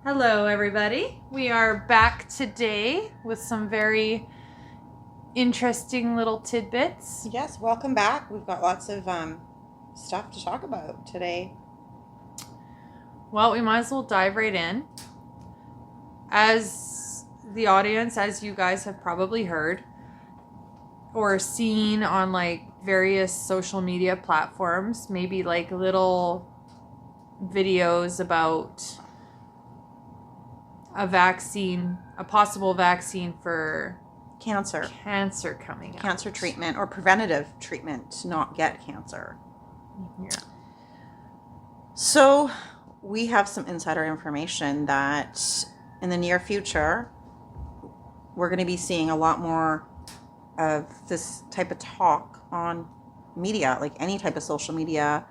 Hello, everybody. We are back today with some very interesting little tidbits. Yes, welcome back. We've got lots of stuff to talk about today. Well, we might as well dive right in. As the audience, as you guys have probably heard or seen on like various social media platforms, maybe like little videos about a vaccine, a possible vaccine for Cancer coming out. Cancer treatment or preventative treatment to not get cancer. Yeah. So we have some insider information that in the near future, we're going to be seeing a lot more of this type of talk on media, like any type of social media,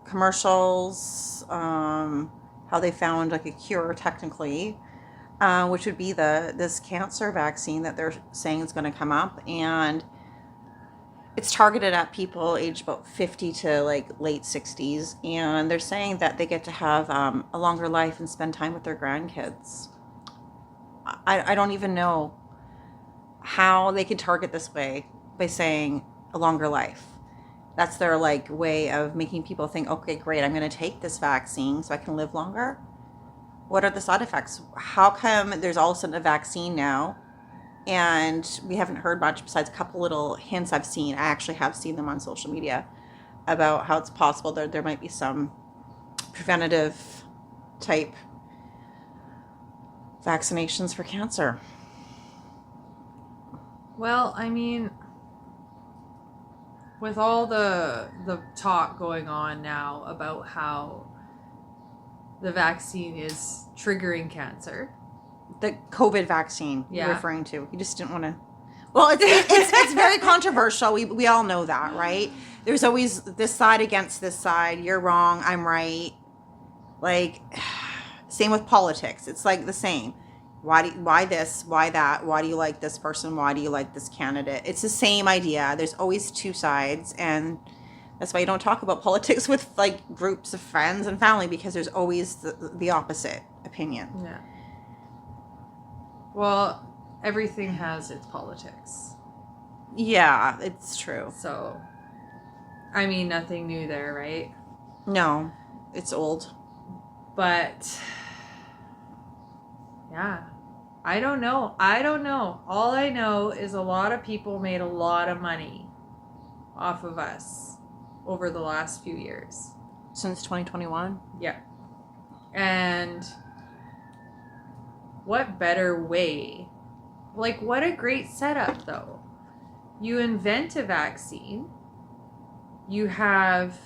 commercials, how they found like a cure technically, which would be this cancer vaccine that they're saying is going to come up, and it's targeted at people aged about 50 to like late 60s, and they're saying that they get to have a longer life and spend time with their grandkids. I don't even know how they could target this way by saying a longer life. That's their like way of making people think, okay, great, I'm going to take this vaccine so I can live longer. What are the side effects? How come there's all of a sudden a vaccine now and we haven't heard much besides a couple little hints I've seen? I actually have seen them on social media about how it's possible that there might be some preventative type vaccinations for cancer. Well, I mean, with all the talk going on now about how the vaccine is triggering cancer. The COVID vaccine Yeah. you're referring to. You just didn't want to... Well, it's very controversial. We all know that, right? There's always this side against this side. You're wrong, I'm right. Like, same with politics. It's like the same. Why this? Why that? Why do you like this person? Why do you like this candidate? It's the same idea. There's always two sides, and that's why you don't talk about politics with like groups of friends and family, because there's always the opposite opinion. Yeah. Well, everything has its politics. Yeah, it's true. So, I mean, nothing new there, right? No, it's old. But, yeah. I don't know. All I know is a lot of people made a lot of money off of us over the last few years. Since 2021? Yeah. And what better way? Like, what a great setup, though. You invent a vaccine. You have...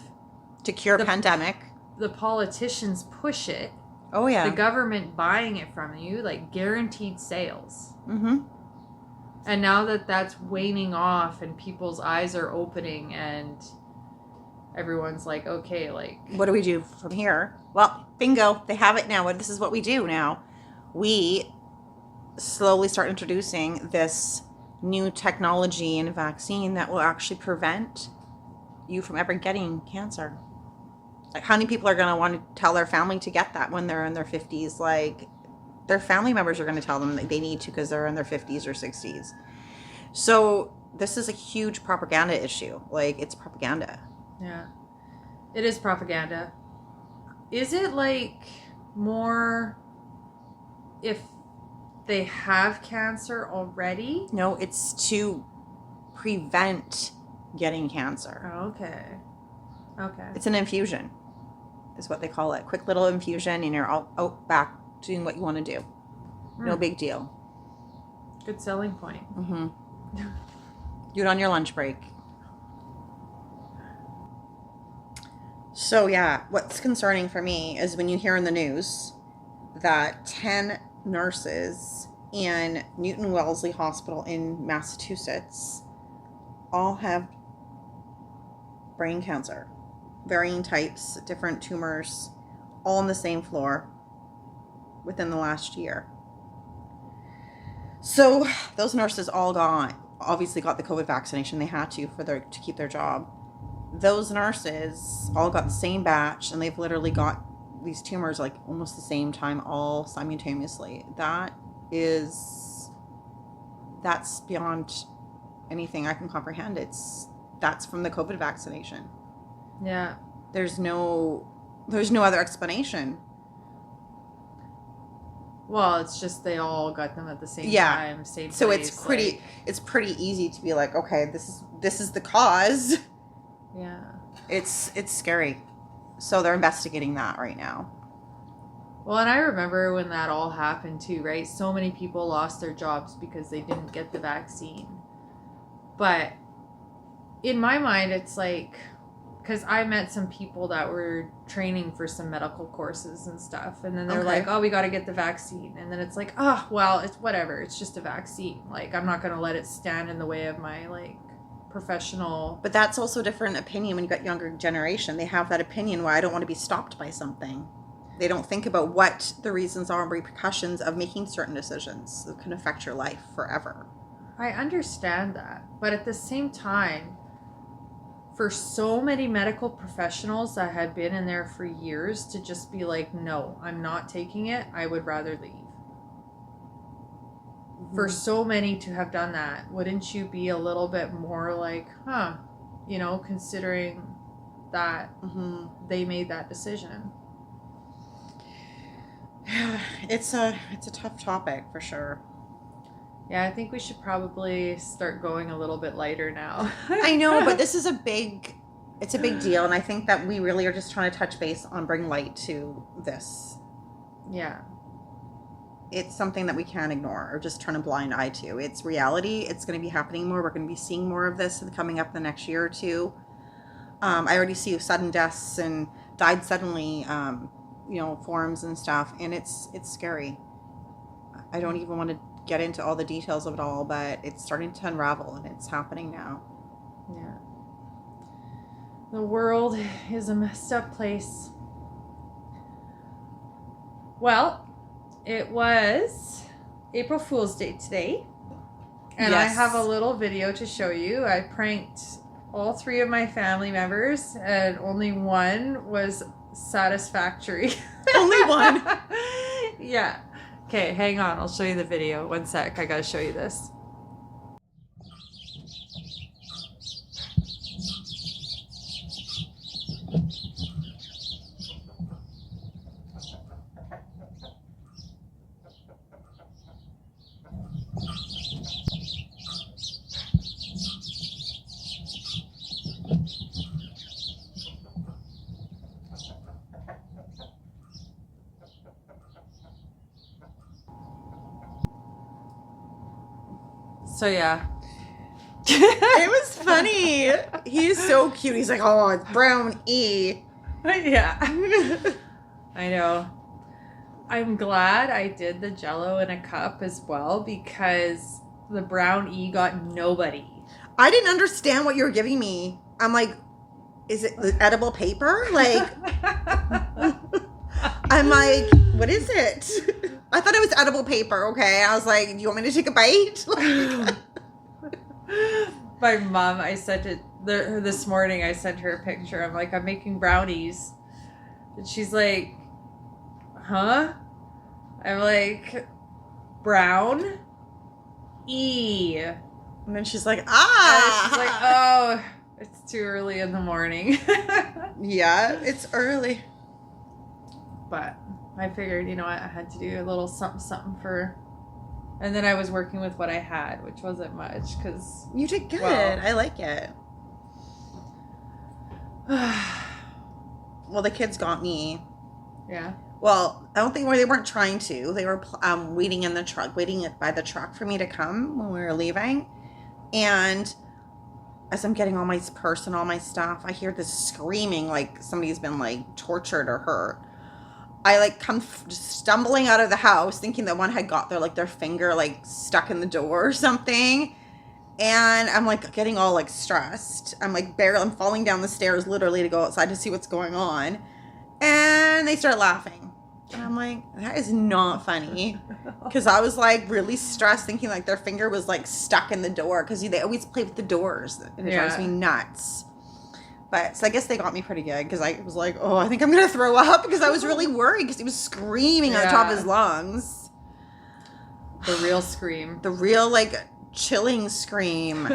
To cure a pandemic. The politicians push it. Oh, yeah. The government buying it from you, like guaranteed sales. Mm-hmm. And now that that's waning off and people's eyes are opening and everyone's like, okay, like... What do we do from here? Well, bingo, they have it now. This is what we do now. We slowly start introducing this new technology and vaccine that will actually prevent you from ever getting cancer. Like, how many people are going to want to tell their family to get that when they're in their 50s? Like, their family members are going to tell them that they need to because they're in their 50s or 60s. So this is a huge propaganda issue. Like, it's propaganda. Yeah. It is propaganda. Is it, like, more if they have cancer already? No, it's to prevent getting cancer. Oh, okay. Okay. It's an infusion, is what they call it. Quick little infusion, and you're out back doing what you want to do. No big deal. Good selling point. Mm-hmm. Do it on your lunch break. So, yeah, what's concerning for me is when you hear in the news that 10 nurses in Newton Wellesley Hospital in Massachusetts all have brain cancer. Varying types, different tumors, all on the same floor within the last year. So those nurses all obviously got the COVID vaccination. They had to to keep their job. Those nurses all got the same batch, and they've literally got these tumors like almost the same time, all simultaneously. That's beyond anything I can comprehend. That's from the COVID vaccination. Yeah. There's no other explanation. Well, it's just they all got them at the same time, same place. So it's pretty easy to be like, okay, this is the cause. Yeah. It's scary. So they're investigating that right now. Well, and I remember when that all happened too, right? So many people lost their jobs because they didn't get the vaccine. But in my mind, it's like, because I met some people that were training for some medical courses and stuff. And then they're like, oh, we got to get the vaccine. And then it's like, oh, well, it's whatever. It's just a vaccine. Like, I'm not going to let it stand in the way of my, like, professional. But that's also a different opinion when you got younger generation. They have that opinion where I don't want to be stopped by something. They don't think about what the reasons are and repercussions of making certain decisions that can affect your life forever. I understand that. But at the same time, for so many medical professionals that had been in there for years to just be like, no, I'm not taking it, I would rather leave. Mm-hmm. For so many to have done that, wouldn't you be a little bit more like, considering that they made that decision? It's a tough topic for sure. Yeah, I think we should probably start going a little bit lighter now. I know, but this is a big deal, and I think that we really are just trying to touch base on bring light to this. Yeah. It's something that we can't ignore or just turn a blind eye to. It's reality. It's going to be happening more. We're going to be seeing more of this coming up the next year or two. I already see sudden deaths and died suddenly, forums and stuff, and it's scary. I don't even want to get into all the details of it all, but it's starting to unravel and it's happening now. Yeah. The world is a messed up place. Well, it was April Fool's Day today. And yes. I have a little video to show you. I pranked all 3 of my family members and only one was satisfactory. Only one? Yeah. Okay, hang on. I'll show you the video. One sec. I gotta show you this. So yeah. It was funny. He's so cute. He's like, oh, it's brown E. Yeah. I know. I'm glad I did the Jell-O in a cup as well because the brown E got nobody. I didn't understand what you were giving me. I'm like, is it edible paper? Like, I'm like, what is it? I thought it was edible paper, okay? I was like, do you want me to take a bite? My mom, I sent it this morning. I sent her a picture. I'm like, I'm making brownies. And she's like, huh? I'm like, brown E. And then she's like, ah. And she's like, oh, it's too early in the morning. Yeah, it's early. But I figured, I had to do a little something for... And then I was working with what I had, which wasn't much, because... You did good. Well, I like it. Well, the kids got me. Yeah. Well, I don't think they weren't trying to. They were waiting by the truck for me to come when we were leaving. And as I'm getting all my purse and all my stuff, I hear this screaming like somebody's been like tortured or hurt. I like come stumbling out of the house thinking that one had got their finger like stuck in the door or something. And I'm like getting all like stressed. I'm like I'm falling down the stairs literally to go outside to see what's going on. And they start laughing. And I'm like, that is not funny. Because I was like really stressed thinking like their finger was like stuck in the door. Because they always play with the doors. And it drives me nuts. But so I guess they got me pretty good because I was like, oh, I think I'm going to throw up because I was really worried because he was screaming on the top of his lungs. The real scream. The real, like, chilling scream.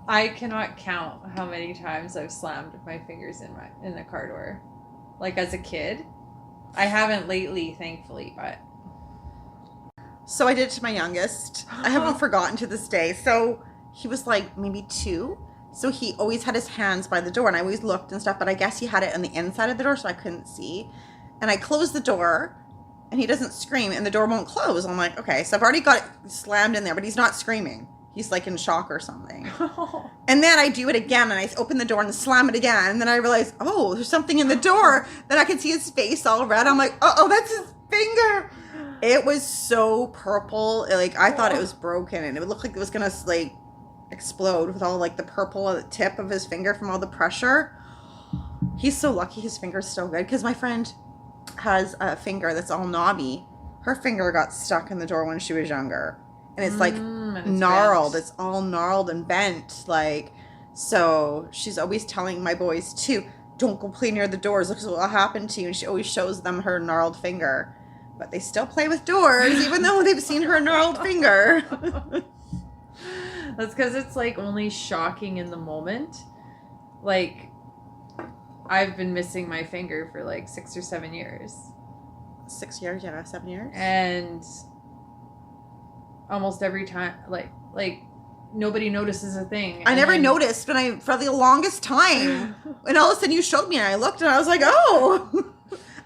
I cannot count how many times I've slammed my fingers in the car door. Like, as a kid. I haven't lately, thankfully, but... So I did it to my youngest. I haven't forgotten to this day. So he was like maybe 2. So he always had his hands by the door and I always looked and stuff, but I guess he had it on the inside of the door so I couldn't see. And I closed the door and he doesn't scream and the door won't close. I'm like, okay, so I've already got it slammed in there, but he's not screaming. He's like in shock or something. And then I do it again and I open the door and slam it again. And then I realize, oh, there's something in the door. Then I can see his face all red. I'm like, oh, that's his finger. It was so purple. Like, I thought it was broken and it would look like it was going to, like, explode with all, like, the purple at the tip of his finger from all the pressure. He's so lucky his finger's still good because my friend has a finger that's all knobby. Her finger got stuck in the door when she was younger. And it's, like, gnarled. Bent. It's all gnarled and bent. Like, so she's always telling my boys, too, don't go play near the doors. Look what will happen to you. And she always shows them her gnarled finger. But they still play with doors, even though they've seen her gnarled finger. That's because it's, like, only shocking in the moment. Like, I've been missing my finger for, like, 6 or 7 years. 6 years, yeah, 7 years. And almost every time, like nobody notices a thing. I never noticed, but for the longest time. And all of a sudden you showed me and I looked and I was like, oh...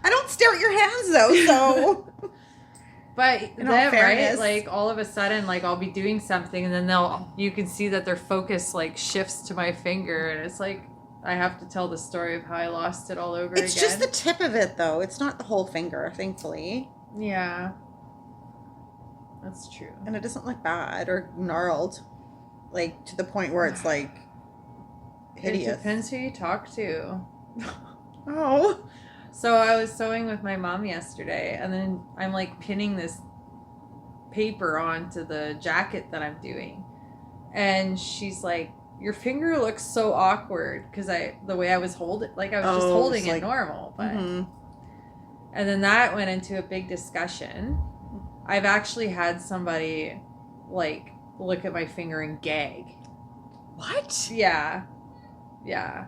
I don't stare at your hands though, so. But then, right, like all of a sudden, like I'll be doing something, and then you can see that their focus like shifts to my finger, and it's like I have to tell the story of how I lost it all over again. It's just the tip of it, though. It's not the whole finger, thankfully. Yeah, that's true. And it doesn't look bad or gnarled, like to the point where it's like hideous. It depends who you talk to. Oh. So I was sewing with my mom yesterday, and then I'm like pinning this paper onto the jacket that I'm doing. And she's like, your finger looks so awkward, because the way I was holding, like I was just holding it normal. But And then that went into a big discussion. I've actually had somebody like look at my finger and gag. What? Yeah. Yeah.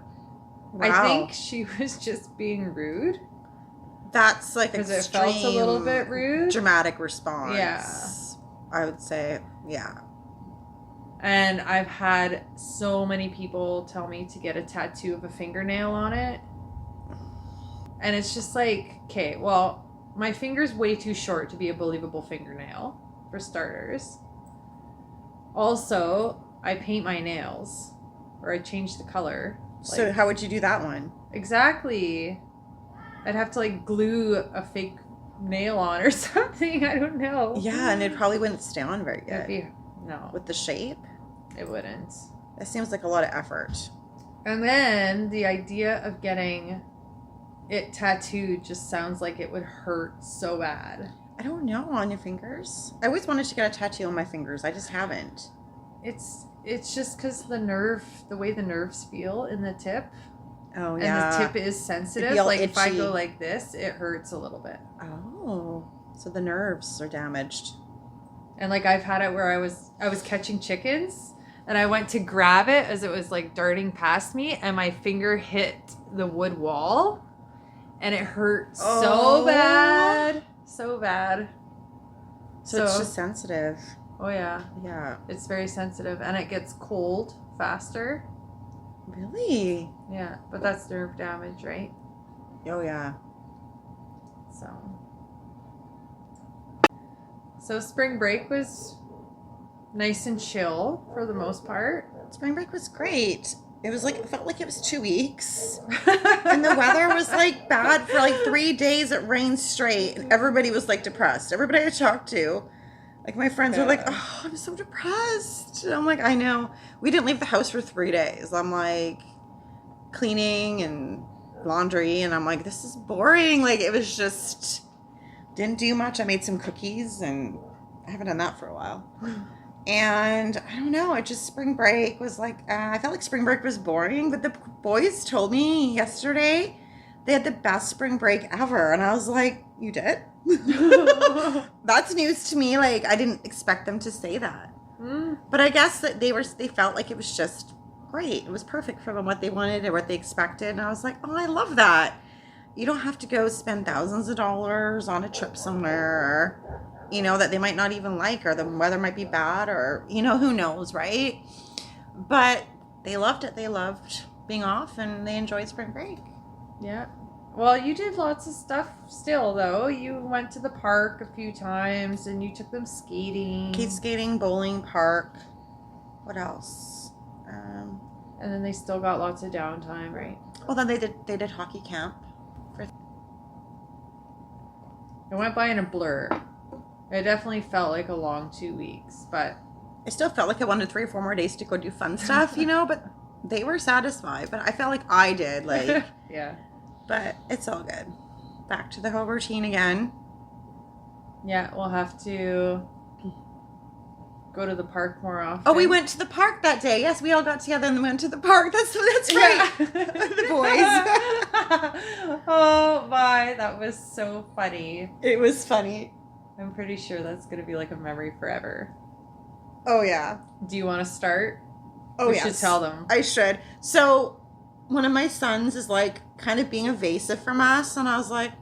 Wow. I think she was just being rude. That's like because it felt a little bit rude. Dramatic response. Yeah. I would say, yeah. And I've had so many people tell me to get a tattoo of a fingernail on it. And it's just like, okay, well, my finger's way too short to be a believable fingernail, for starters. Also, I paint my nails, or I change the color. So how would you do that one? Exactly. I'd have to like glue a fake nail on or something. I don't know. Yeah, and it probably wouldn't stay on very good. No. With the shape? It wouldn't. That seems like a lot of effort. And then the idea of getting it tattooed just sounds like it would hurt so bad. I don't know, on your fingers. I always wanted to get a tattoo on my fingers. I just haven't. It's just because the way the nerves feel in the tip. Oh, yeah. And the tip is sensitive. Like, itchy. If I go like this, it hurts a little bit. Oh. So the nerves are damaged. And, like, I've had it where I was catching chickens, and I went to grab it as it was, like, darting past me, and my finger hit the wood wall, and it hurt so bad. So bad. So it's just sensitive. Oh, yeah. Yeah. It's very sensitive, and it gets cold faster. Really? Yeah, but that's nerve damage, right? Oh, yeah. So spring break was nice and chill for the most part. Spring break was great. It felt like it was 2 weeks. And the weather was like bad for like 3 days. It rained straight, and everybody was like depressed. Everybody I talked to, like my friends were like, oh, I'm so depressed. And I'm like, I know. We didn't leave the house for 3 days. I'm like cleaning and laundry, and I'm like, this is boring. Like, it was just, didn't do much. I made some cookies, and I haven't done that for a while. And I don't know, spring break was like, I felt like spring break was boring, but the boys told me yesterday they had the best spring break ever. And I was like, you did? That's news to me. Like, I didn't expect them to say that. But I guess that they felt like it was just great. It was perfect for them, what they wanted or what they expected. And I was like, oh, I love that. You don't have to go spend thousands of dollars on a trip somewhere, that they might not even like, or the weather might be bad, or, who knows, right? But they loved it. They loved being off, and they enjoyed spring break. Yeah. Well, you did lots of stuff still, though. You went to the park a few times, and you took them skating. Skating, bowling, park. What else? And then they still got lots of downtime, right? Well, then they did hockey camp. It went by in a blur. It definitely felt like a long 2 weeks, but... I still felt like I wanted 3 or 4 more days to go do fun stuff, but they were satisfied. But I felt like I did, like... Yeah. But it's all good. Back to the whole routine again. Yeah, we'll have to go to the park more often. Oh, we went to the park that day. Yes, we all got together and went to the park. That's right. Yeah. The boys. Oh, my. That was so funny. It was funny. I'm pretty sure that's going to be like a memory forever. Oh, yeah. Do you want to start? Oh, we yes. should tell them. I should. So, one of my sons is like kind of being evasive from us. And I was like,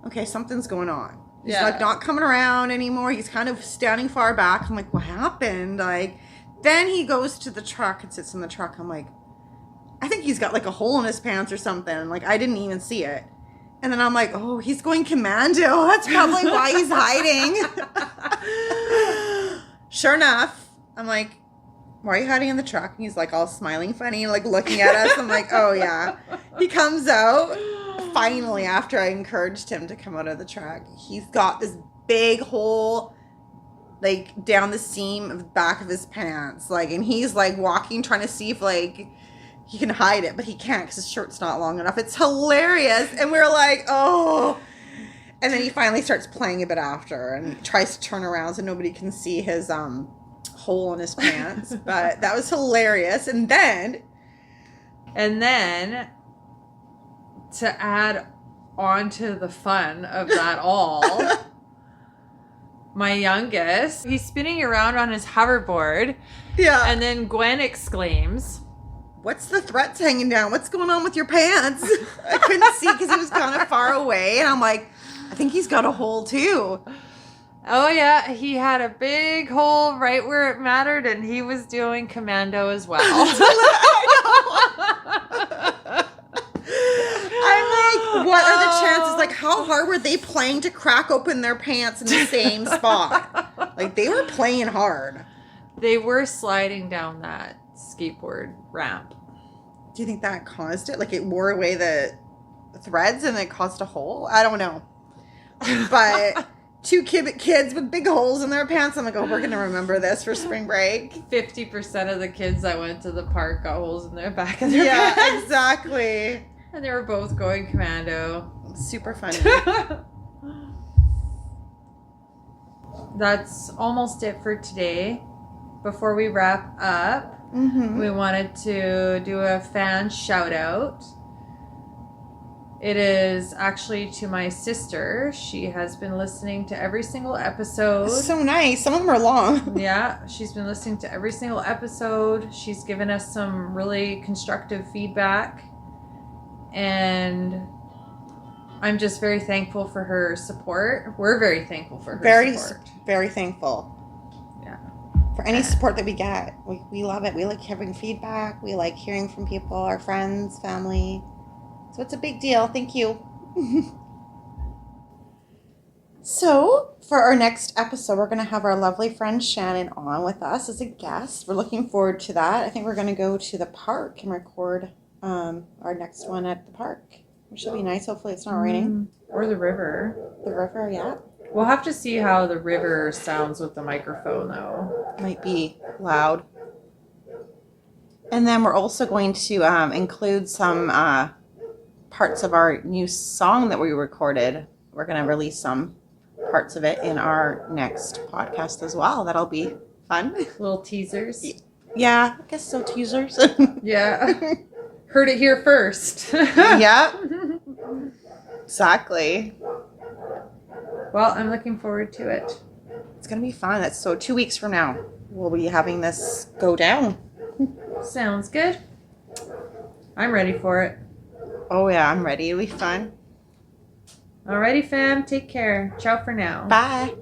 okay, something's going on. He's like not coming around anymore. He's kind of standing far back. I'm like, what happened? Like, then he goes to the truck and sits in the truck. I'm like, I think he's got like a hole in his pants or something. Like, I didn't even see it. And then I'm like, oh, he's going commando. That's probably why he's hiding. Sure enough, I'm like, why are you hiding in the truck? And he's like all smiling funny, like looking at us. I'm like, oh yeah. He comes out. Finally, after I encouraged him to come out of the truck, he's got this big hole like down the seam of the back of his pants. Like, and he's like walking, trying to see if like he can hide it, but he can't because his shirt's not long enough. It's hilarious. And we're like, oh. And then he finally starts playing a bit after and tries to turn around so nobody can see his hole in his pants. But that was hilarious. And then to add on to the fun of that all, my youngest, he's spinning around on his hoverboard. Yeah. And then Gwen exclaims, what's the threads hanging down? What's going on with your pants? I couldn't see because he was kind of far away. And I'm like, I think he's got a hole too. Oh, yeah. He had a big hole right where it mattered, and he was doing commando as well. I'm like, what are the chances? Like, how hard were they playing to crack open their pants in the same spot? Like, they were playing hard. They were sliding down that skateboard ramp. Do you think that caused it? Like, it wore away the threads and it caused a hole? I don't know. But 2 kids with big holes in their pants. I'm like, oh, we're going to remember this for spring break. 50% of the kids that went to the park got holes in their back of their pants. Yeah, exactly. And they were both going commando. Super funny. That's almost it for today. Before we wrap up, we wanted to do a fan shout out. It is actually to my sister. She has been listening to every single episode. So nice. Some of them are long. Yeah, she's been listening to every single episode. She's given us some really constructive feedback. And I'm just very thankful for her support. We're very thankful for her support. Very thankful. Yeah. For any support that we get. We love it. We like having feedback. We like hearing from people, our friends, family. So it's a big deal. Thank you. So for our next episode, we're going to have our lovely friend Shannon on with us as a guest. We're looking forward to that. I think we're going to go to the park and record our next one at the park, which should be nice. Hopefully it's not raining. Or the river. The river, yeah. We'll have to see how the river sounds with the microphone, though. Might be loud. And then we're also going to include some parts of our new song that we recorded. We're going to release some parts of it in our next podcast as well. That'll be fun. Little teasers. Yeah, I guess so. Teasers. Yeah. Heard it here first. Yep. Exactly. Well, I'm looking forward to it. It's going to be fun. That's so 2 weeks from now, we'll be having this go down. Sounds good. I'm ready for it. Oh, yeah, I'm ready. It'll be fun. Alrighty, fam. Take care. Ciao for now. Bye.